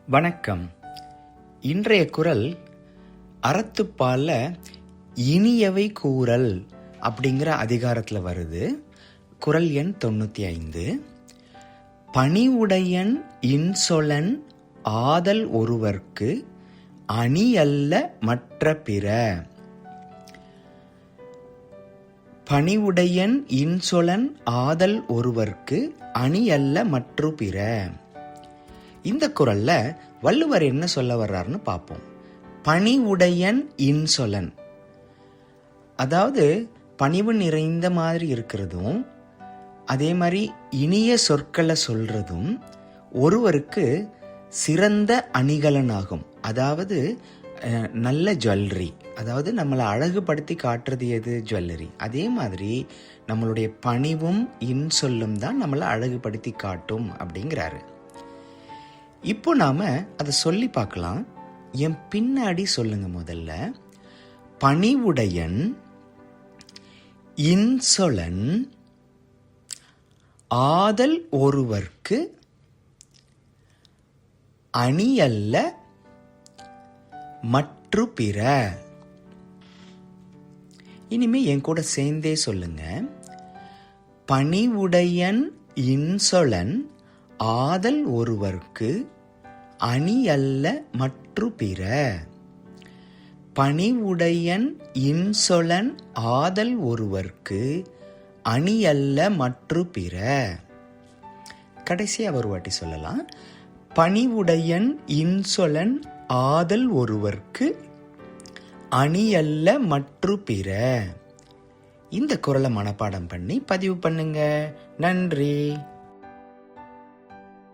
வணக்கம். இன்றைய குறள் அறத்துப்பால்ல இனியவை கூறல் அப்படிங்கிற அதிகாரத்தில் வருது. குறள் எண் 95. பணிவுடையன் இன்சொலன் ஆதல் ஒருவர்க்கு அணியல்ல மற்ற பிற. பணிவுடையன் இன்சொலன் ஆதல் ஒருவர்க்கு அணியல்ல மற்று பிற. இந்த குறள்ல வள்ளுவர் என்ன சொல்ல வர்றாருன்னு பார்ப்போம். பணிவுடையன் இன்சொலன், அதாவது பணிவு நிறைந்த மாதிரி இருக்கிறதும் அதே மாதிரி இனிய சொற்களை சொல்றதும் ஒருவருக்கு சிறந்த அணிகலனாகும். அதாவது நல்ல ஜுவல்லரி, அதாவது நம்மளை அழகுபடுத்தி காட்டுறது எது? ஜுவல்லரி. அதே மாதிரி நம்மளுடைய பணிவும் இன்சொல்லும் தான் நம்மளை அழகுபடுத்தி காட்டும் அப்படிங்கிறாரு. இப்போ நாம அதை சொல்லி பார்க்கலாம். என் பின்னாடி சொல்லுங்க. முதல்ல பணிவுடையன் இன்சொலன் ஆதல் ஒருவர்க்கு அணியல்ல மற்று பிற. இனிமே என் கூட சேர்ந்தே சொல்லுங்க. பணிவுடையன் இன்சொலன் ஆதல் ஒருவர்க்கு அணியல்ல மற்று பிற. பணிவுடையன் இன்சொலன் ஆதல் ஒருவர்க்கு அணியல்ல மற்று பிற. கடைசியா ஒரு வாட்டி சொல்லலாம். பணிவுடையன் இன்சொலன் ஆதல் ஒருவர்க்கு அணியல்ல மற்று பிற. இந்த குறளை மனப்பாடம் பண்ணி பதிவு பண்ணுங்க. நன்றி.